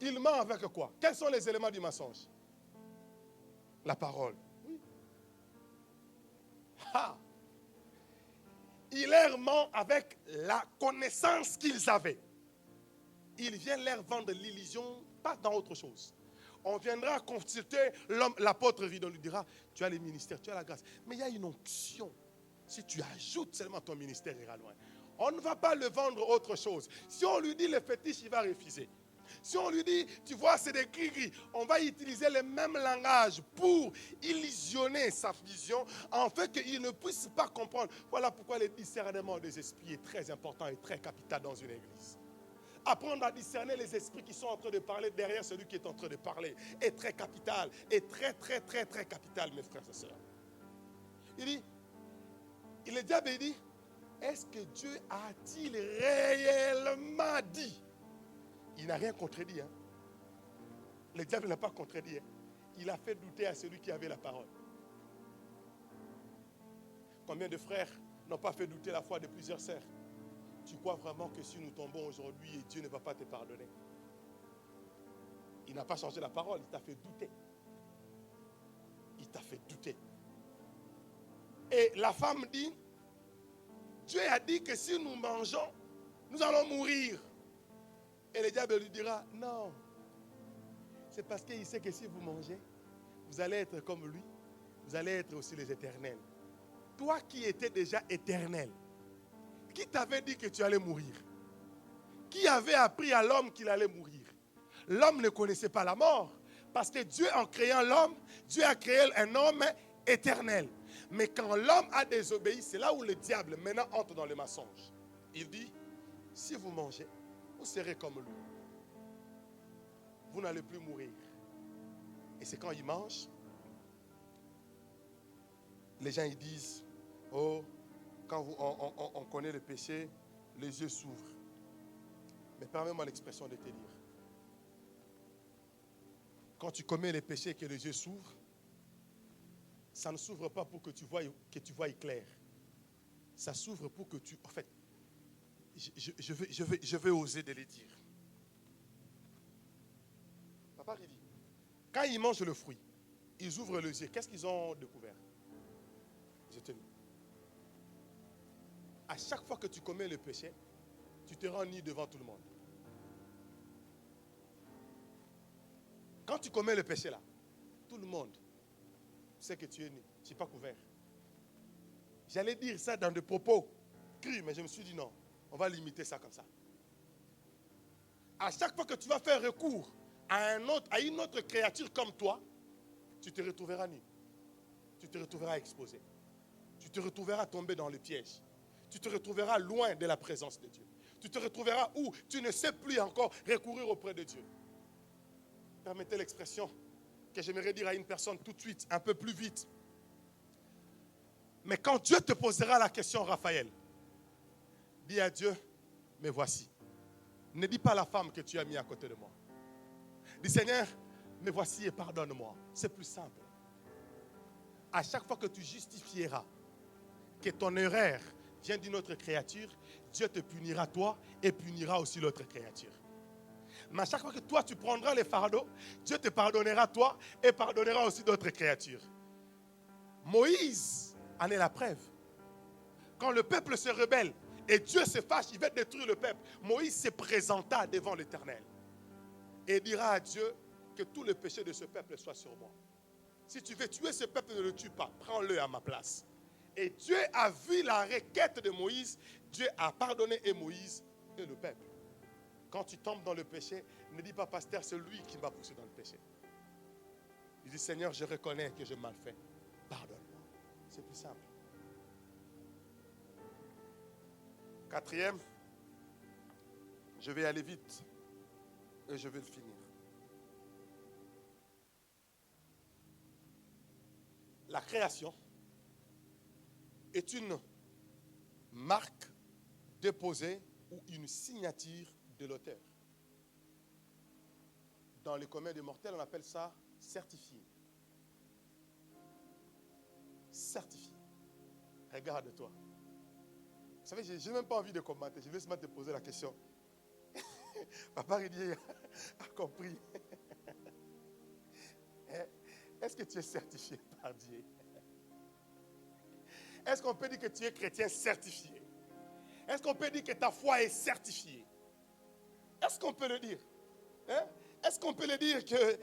Il ment avec quoi? Quels sont les éléments du mensonge? La parole. Oui. Ah. Il leur ment avec la connaissance qu'ils avaient. Il vient leur vendre l'illusion, pas dans autre chose. On viendra consulter l'homme, l'apôtre vide, on lui dira, tu as les ministères, tu as la grâce. Mais il y a une onction. Si tu ajoutes seulement ton ministère, il ira loin. On ne va pas le vendre autre chose. Si on lui dit le fétiche, il va refuser. Si on lui dit, tu vois, c'est des gris-gris, on va utiliser le même langage pour illusionner sa vision, en fait qu'il ne puisse pas comprendre. Voilà pourquoi le discernement des esprits est très important et très capital dans une église. Apprendre à discerner les esprits qui sont en train de parler derrière celui qui est en train de parler est très capital, est très, très, très, très capital, mes frères et sœurs. Il dit, le diable dit, est-ce que Dieu a-t-il réellement dit? Il n'a rien contredit. Hein? Le diable n'a pas contredit. Hein? Il a fait douter à celui qui avait la parole. Combien de frères n'ont pas fait douter la foi de plusieurs sœurs? Tu crois vraiment que si nous tombons aujourd'hui, Dieu ne va pas te pardonner? Il n'a pas changé la parole, il t'a fait douter. Il t'a fait douter. Et la femme dit, Dieu a dit que si nous mangeons, nous allons mourir. Et le diable lui dira, non. C'est parce qu'il sait que si vous mangez, vous allez être comme lui. Vous allez être aussi les éternels. Toi qui étais déjà éternel, qui t'avait dit que tu allais mourir? Qui avait appris à l'homme qu'il allait mourir? L'homme ne connaissait pas la mort. Parce que Dieu, en créant l'homme, Dieu a créé un homme éternel. Mais quand l'homme a désobéi, c'est là où le diable maintenant entre dans le mensonge. Il dit, si vous mangez, vous serez comme lui. Vous n'allez plus mourir. Et c'est quand il mange, les gens ils disent, oh, quand on connaît le péché, les yeux s'ouvrent. Mais permets-moi l'expression de te dire. Quand tu commets le péché et que les yeux s'ouvrent, ça ne s'ouvre pas pour que tu voies clair. Ça s'ouvre pour que tu... En fait, je vais oser de le dire. Papa il dit, quand ils mangent le fruit, ils ouvrent les yeux. Qu'est-ce qu'ils ont découvert? Je te dis. À chaque fois que tu commets le péché, tu te rends nu devant tout le monde. Quand tu commets le péché là, tout le monde sait que tu es nu, tu n'es pas couvert. J'allais dire ça dans des propos crus, mais je me suis dit non, on va limiter ça comme ça. À chaque fois que tu vas faire recours à une autre créature comme toi, tu te retrouveras nu. Tu te retrouveras exposé. Tu te retrouveras tombé dans le piège. Tu te retrouveras loin de la présence de Dieu. Tu te retrouveras où tu ne sais plus encore recourir auprès de Dieu. Permettez l'expression que j'aimerais dire à une personne tout de suite, un peu plus vite. Mais quand Dieu te posera la question, Raphaël, dis à Dieu, mais voici. Ne dis pas à la femme que tu as mis à côté de moi. Dis Seigneur, mais voici et pardonne-moi. C'est plus simple. À chaque fois que tu justifieras que ton erreur vient d'une autre créature, Dieu te punira toi et punira aussi l'autre créature. Mais à chaque fois que toi tu prendras les fardeaux, Dieu te pardonnera toi et pardonnera aussi d'autres créatures. Moïse en est la preuve. Quand le peuple se rebelle et Dieu se fâche, il veut détruire le peuple. Moïse se présenta devant l'Éternel et dira à Dieu que tout le péché de ce peuple soit sur moi. Si tu veux tuer ce peuple, ne le tue pas, prends-le à ma place. Et Dieu a vu la requête de Moïse, Dieu a pardonné et Moïse et le peuple. Quand tu tombes dans le péché, ne dis pas, pasteur, c'est lui qui m'a poussé dans le péché. Il dit, Seigneur, je reconnais que j'ai mal fait. Pardonne-moi. C'est plus simple. Quatrième, je vais aller vite et je vais le finir. La création est une marque déposée ou une signature de l'auteur. Dans les communs des mortels, on appelle ça certifié. Certifié. Regarde-toi. Vous savez, je n'ai même pas envie de commenter. Je vais seulement te poser la question. Papa Ridier a compris. Est-ce que tu es certifié par Dieu? Est-ce qu'on peut dire que tu es chrétien certifié? Est-ce qu'on peut dire que ta foi est certifiée? Est-ce qu'on peut le dire? Est-ce qu'on peut le dire que,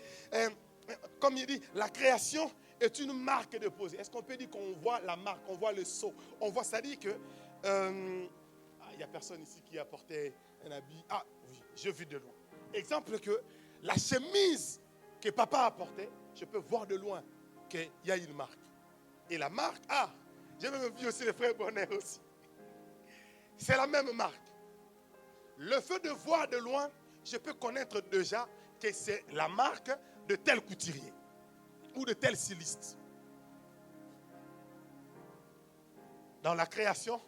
comme il dit, la création est une marque déposée? Est-ce qu'on peut dire qu'on voit la marque, on voit le sceau? On voit, ça dit que, il n'y a personne ici qui a porté un habit. Ah oui, je vis de loin. Exemple que la chemise que papa a portée, je peux voir de loin qu'il y a une marque. Et la marque, j'ai même vu aussi le frère Bonnet aussi. C'est la même marque. Le fait de voir de loin, je peux connaître déjà que c'est la marque de tel couturier ou de tel styliste. Dans la création,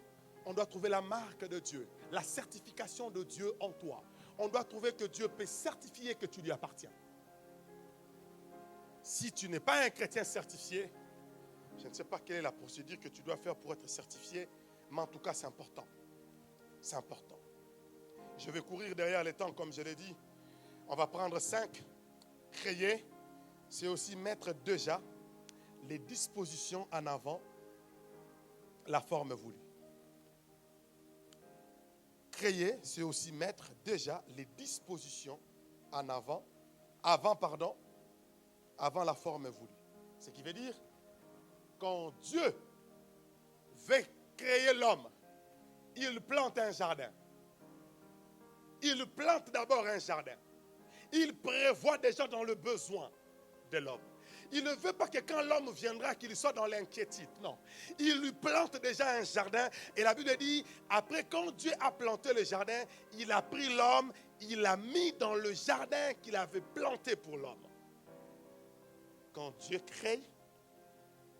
on doit trouver la marque de Dieu, la certification de Dieu en toi. On doit trouver que Dieu peut certifier que tu lui appartiens. Si tu n'es pas un chrétien certifié, je ne sais pas quelle est la procédure que tu dois faire pour être certifié, mais en tout cas, c'est important. C'est important. Je vais courir derrière les temps, comme je l'ai dit. On va prendre 5. Créer, c'est aussi mettre déjà les dispositions en avant, la forme voulue. Créer, c'est aussi mettre déjà les dispositions en avant, avant la forme voulue. Ce qui veut dire, quand Dieu veut créer l'homme, il plante un jardin. Il plante d'abord un jardin. Il prévoit déjà dans le besoin de l'homme. Il ne veut pas que quand l'homme viendra, qu'il soit dans l'inquiétude. Non. Il lui plante déjà un jardin. Et la Bible dit, après quand Dieu a planté le jardin, il a pris l'homme, il l'a mis dans le jardin qu'il avait planté pour l'homme. Quand Dieu crée,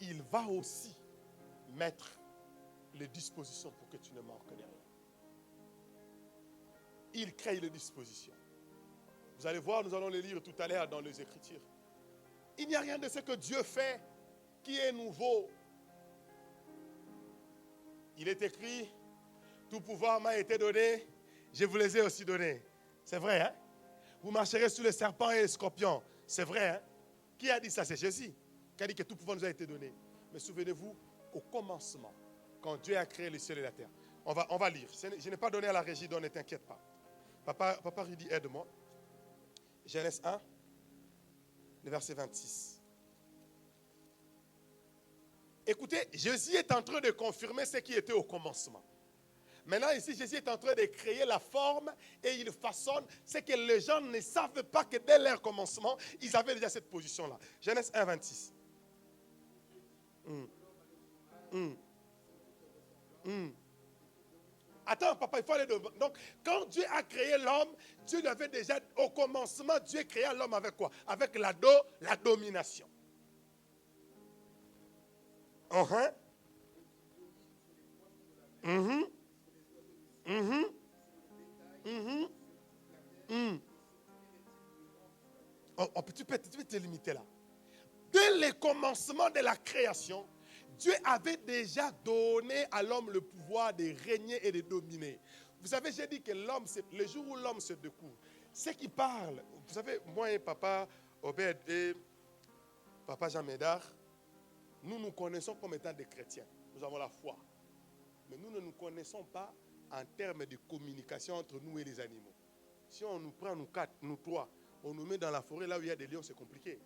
il va aussi mettre les dispositions pour que tu ne manques de rien. Il crée les dispositions. Vous allez voir, nous allons les lire tout à l'heure dans les Écritures. Il n'y a rien de ce que Dieu fait qui est nouveau. Il est écrit, tout pouvoir m'a été donné, je vous les ai aussi donnés. C'est vrai, hein? Vous marcherez sur les serpents et les scorpions. C'est vrai, hein? Qui a dit ça? C'est Jésus qui a dit que tout pouvoir nous a été donné. Mais souvenez-vous, au commencement, quand Dieu a créé le ciel et la terre, on va lire. Je n'ai pas donné à la régie, donc ne t'inquiète pas. Papa Rudy, aide-moi. Genèse 1, le verset 26. Écoutez, Jésus est en train de confirmer ce qui était au commencement. Maintenant, ici, Jésus est en train de créer la forme et il façonne ce que les gens ne savent pas que dès leur commencement, ils avaient déjà cette position-là. Genèse 1, 26. Attends, papa, il faut aller devant. Donc, quand Dieu a créé l'homme, Dieu l'avait déjà, au commencement, Dieu créa l'homme avec quoi? Avec la domination. Mhm. Mhm. Mhm. Mhm. Tu peux te limiter là. Dès le commencement de la création, Dieu avait déjà donné à l'homme le pouvoir de régner et de dominer. Vous savez, j'ai dit que l'homme, le jour où l'homme se découvre, c'est qui parle. Vous savez, moi et papa Obed et papa Jean Médard, nous nous connaissons comme étant des chrétiens. Nous avons la foi. Mais nous ne nous connaissons pas en termes de communication entre nous et les animaux. Si on nous prend, nous quatre, nous trois, on nous met dans la forêt là où il y a des lions, c'est compliqué.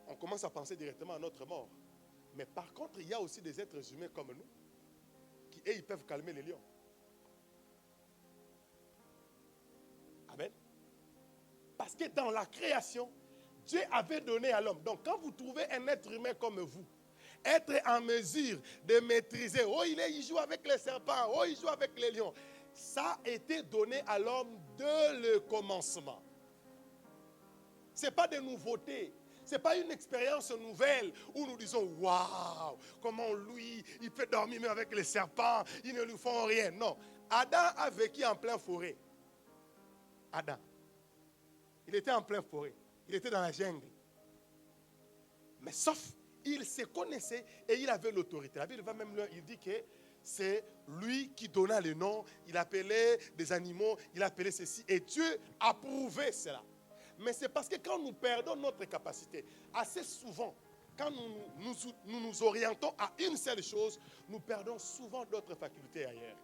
On commence à penser directement à notre mort. Mais par contre, il y a aussi des êtres humains comme nous qui, eux, ils peuvent calmer les lions. Amen. Parce que dans la création, Dieu avait donné à l'homme. Donc, quand vous trouvez un être humain comme vous, être en mesure de maîtriser, oh, il joue avec les serpents, oh, il joue avec les lions, ça a été donné à l'homme dès le commencement. Ce n'est pas de nouveauté. Ce n'est pas une expérience nouvelle où nous disons waouh, comment lui, il peut dormir même avec les serpents, ils ne lui font rien. Non. Adam a vécu en pleine forêt. Adam. Il était en pleine forêt. Il était dans la jungle. Mais sauf, il se connaissait et il avait l'autorité. La Bible va même il dit que c'est lui qui donna le nom. Il appelait des animaux, il appelait ceci. Et Dieu approuvait cela. Mais c'est parce que quand nous perdons notre capacité, assez souvent, quand nous nous orientons à une seule chose, nous perdons souvent d'autres facultés ailleurs.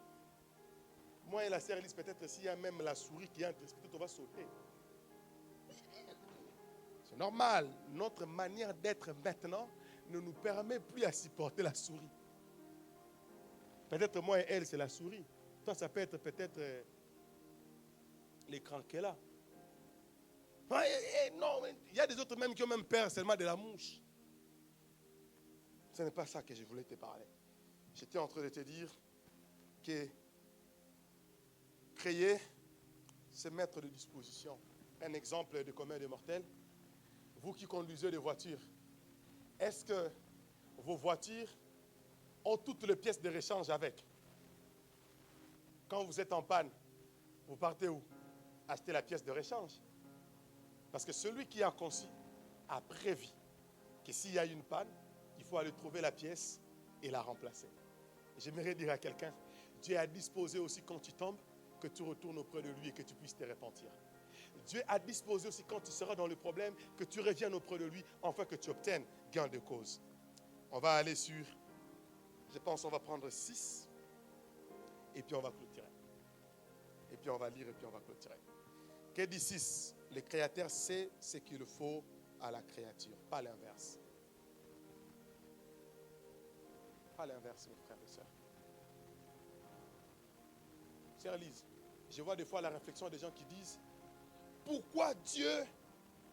Moi et la sœur Elise, peut-être s'il y a même la souris qui entre, peut-être on va sauter. C'est normal. Notre manière d'être maintenant ne nous permet plus à supporter la souris. Peut-être moi et elle, c'est la souris. Toi, ça peut être peut-être l'écran qu'elle a. Non, il y a des autres même qui ont même peur seulement de la mouche. Ce n'est pas ça que je voulais te parler. J'étais en train de te dire que créer, c'est mettre de disposition. Un exemple de commun des mortels. Vous qui conduisez des voitures, est-ce que vos voitures ont toutes les pièces de rechange avec? Quand vous êtes en panne, vous partez où? Acheter la pièce de rechange. Parce que celui qui a conçu a prévu que s'il y a une panne, il faut aller trouver la pièce et la remplacer. J'aimerais dire à quelqu'un, Dieu a disposé aussi quand tu tombes, que tu retournes auprès de lui et que tu puisses te repentir. Dieu a disposé aussi quand tu seras dans le problème, que tu reviennes auprès de lui, afin que tu obtiennes gain de cause. On va aller sur, je pense on va prendre 6, et puis on va clôturer. Et puis on va lire et puis on va clôturer. Que dit 6? Le créateur sait ce qu'il faut à la créature, pas l'inverse. Pas l'inverse, mes frères et sœurs. Sœur Lise, je vois des fois la réflexion des gens qui disent pourquoi Dieu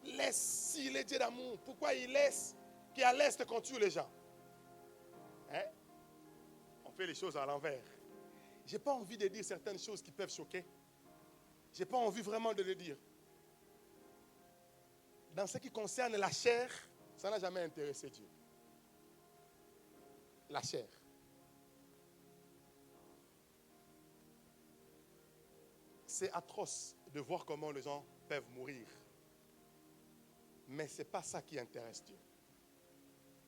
laisse, s'il est Dieu d'amour, pourquoi il laisse qu'à l'est qu'on tue les gens? Hein? On fait les choses à l'envers. Je n'ai pas envie de dire certaines choses qui peuvent choquer. Je n'ai pas envie vraiment de le dire. Dans ce qui concerne la chair, ça n'a jamais intéressé Dieu. La chair. C'est atroce de voir comment les gens peuvent mourir. Mais ce n'est pas ça qui intéresse Dieu.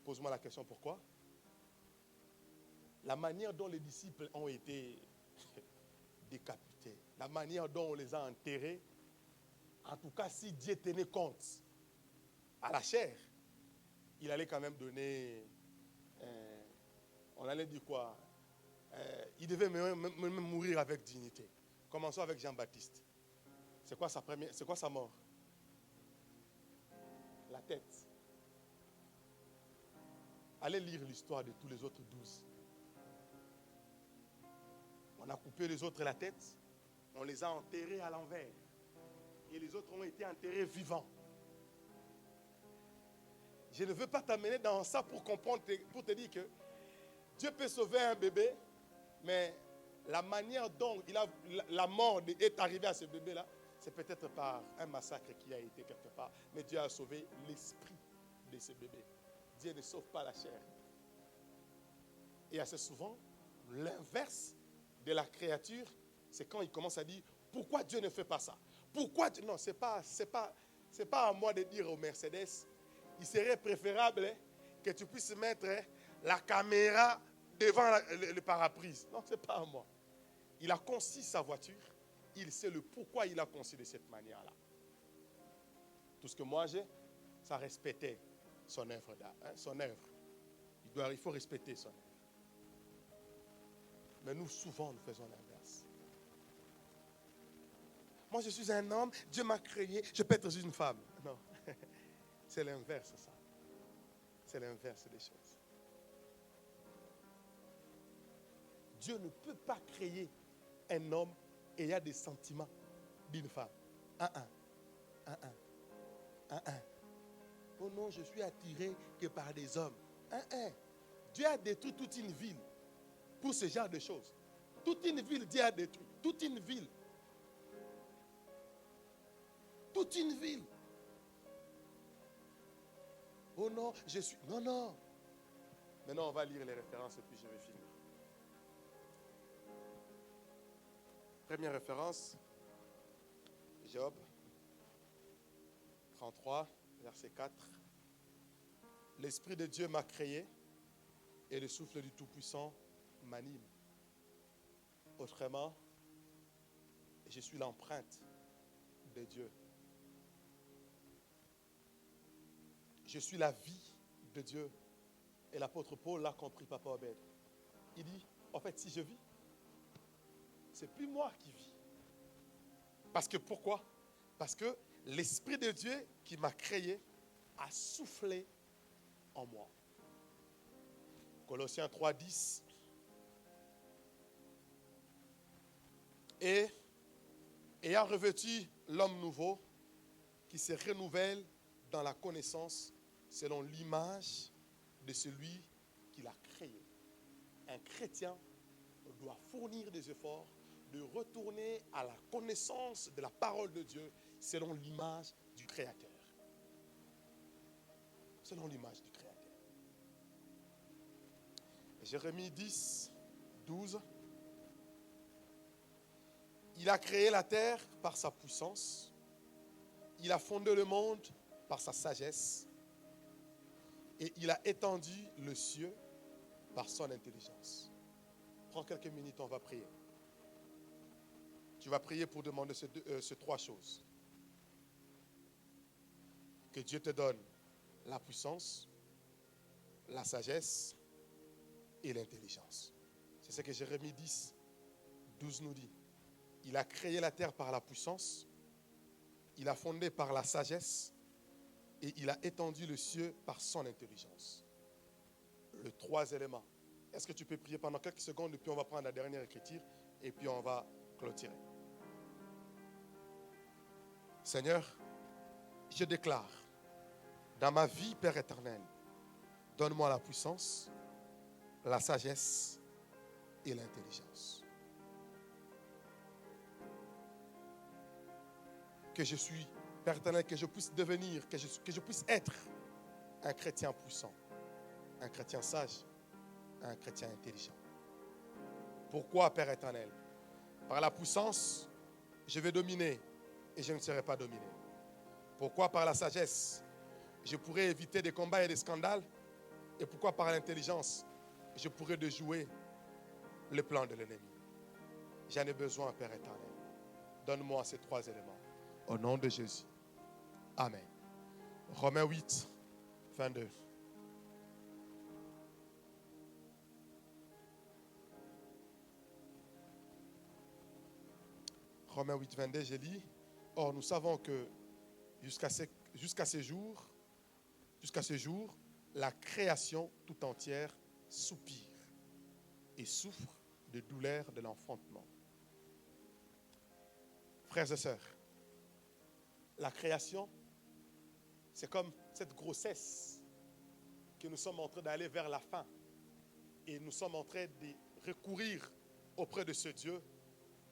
Pose-moi la question, pourquoi? La manière dont les disciples ont été décapités, la manière dont on les a enterrés, en tout cas, si Dieu tenait compte à la chair, il allait quand même donner, on allait dire quoi? Il devait même mourir avec dignité. Commençons avec Jean-Baptiste. C'est quoi sa mort? La tête. Allez lire l'histoire de tous les autres 12. On a coupé les autres la tête, on les a enterrés à l'envers. Et les autres ont été enterrés vivants. Je ne veux pas t'amener dans ça pour comprendre, pour te dire que Dieu peut sauver un bébé, mais la manière dont la mort est arrivée à ce bébé-là, c'est peut-être par un massacre qui a été quelque part. Mais Dieu a sauvé l'esprit de ce bébé. Dieu ne sauve pas la chair. Et assez souvent, l'inverse de la créature, c'est quand il commence à dire pourquoi Dieu ne fait pas ça? Pourquoi Dieu... Non, c'est pas à moi de dire au Mercedes, il serait préférable que tu puisses mettre la caméra devant le paraprise. Non, c'est pas à moi. Il a conçu sa voiture, il sait le pourquoi il a conçu de cette manière-là. Tout ce que moi j'ai, ça respectait son œuvre d'art, son œuvre. Il faut respecter son œuvre. Mais nous, souvent, nous faisons l'inverse. Moi, je suis un homme, Dieu m'a créé, je peux être une femme. Non, c'est l'inverse, ça. C'est l'inverse des choses. Dieu ne peut pas créer un homme ayant des sentiments d'une femme. Oh non, je suis attiré que par des hommes. Dieu a détruit toute une ville pour ce genre de choses. Toute une ville, Dieu a détruit. Toute une ville. Toute une ville. Oh non, je suis... Non. Maintenant, on va lire les références et puis je vais finir. Première référence, Job 33, verset 4. L'Esprit de Dieu m'a créé et le souffle du Tout-Puissant m'anime. Autrement, je suis l'empreinte de Dieu. Je suis la vie de Dieu. Et l'apôtre Paul l'a compris, Papa Obed. Il dit, en fait, si je vis, c'est plus moi qui vis. Parce que pourquoi? Parce que l'Esprit de Dieu qui m'a créé a soufflé en moi. Colossiens 3:10. Et ayant revêtu l'homme nouveau qui se renouvelle dans la connaissance selon l'image de celui qui l'a créé. Un chrétien doit fournir des efforts de retourner à la connaissance de la parole de Dieu selon l'image du Créateur. Selon l'image du Créateur. Jérémie 10, 12. Il a créé la terre par sa puissance. Il a fondé le monde par sa sagesse. Et il a étendu le ciel par son intelligence. Prends quelques minutes, on va prier. Tu vas prier pour demander ces trois choses. Que Dieu te donne la puissance, la sagesse et l'intelligence. C'est ce que Jérémie 10, 12 nous dit. Il a créé la terre par la puissance, il a fondé par la sagesse et il a étendu le ciel par son intelligence. Les trois éléments. Est-ce que tu peux prier pendant quelques secondes et puis on va prendre la dernière écriture et puis on va clôturer. Seigneur, je déclare dans ma vie, Père éternel, donne-moi la puissance, la sagesse et l'intelligence. Que je suis, Père éternel, que je puisse devenir, que je puisse être un chrétien puissant, un chrétien sage, un chrétien intelligent. Pourquoi, Père éternel? Par la puissance, je vais dominer et je ne serai pas dominé. Pourquoi par la sagesse, je pourrais éviter des combats et des scandales? Et pourquoi par l'intelligence, je pourrais déjouer le plan de l'ennemi? J'en ai besoin, Père éternel. Donne-moi ces trois éléments. Au nom de Jésus. Amen. Romains 8, 22. Romains 8, 22, j'ai dit, or nous savons que jusqu'à ce jour, la création tout entière soupire et souffre de douleur de l'enfantement. Frères et sœurs, la création, c'est comme cette grossesse que nous sommes en train d'aller vers la fin. Et nous sommes en train de recourir auprès de ce Dieu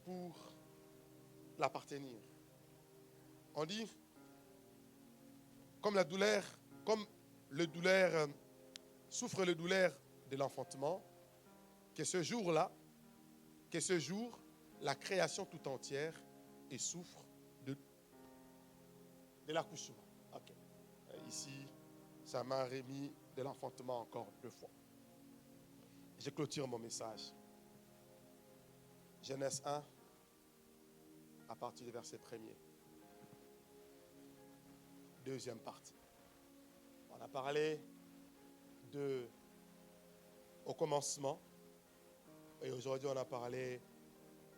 pour l'appartenir. On dit, comme le douleur souffre le douleur de l'enfantement, que ce jour-là, que ce jour, la création tout entière et souffre de l'accouchement. Ok. Ici, ça m'a remis de l'enfantement encore 2 fois. Je clôture mon message. Genèse 1, à partir du verset 1er. Deuxième partie. On a parlé au commencement. Et aujourd'hui, on a parlé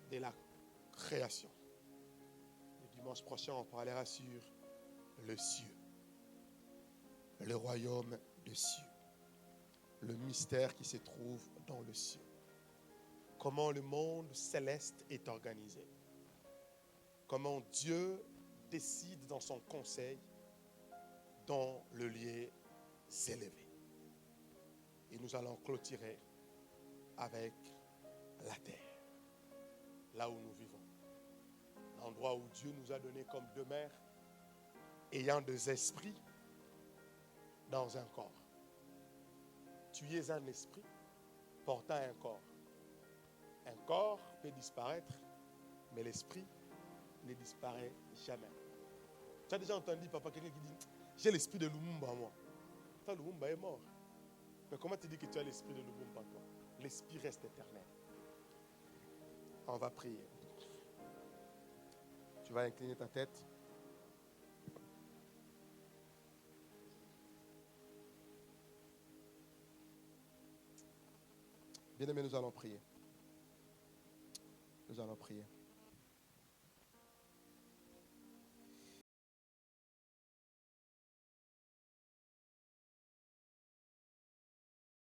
de la création. Le dimanche prochain, on parlera sur le cieux, le royaume des cieux, le mystère qui se trouve dans le ciel. Comment le monde céleste est organisé. Comment Dieu décide dans son conseil dans le lieu élevé. Et nous allons clôturer avec la terre, là où nous vivons. L'endroit où Dieu nous a donné comme demeure, ayant des esprits dans un corps. Tu es un esprit portant un corps. Un corps peut disparaître, mais l'esprit ne disparaît jamais. Tu as déjà entendu, papa, quelqu'un qui dit « J'ai l'esprit de Lumumba, moi ». Toi, Lumumba est mort. Mais comment tu dis que tu as l'esprit de Lumumba, toi? L'esprit reste éternel. On va prier. Tu vas incliner ta tête. Bien-aimés, nous allons prier. Nous allons prier.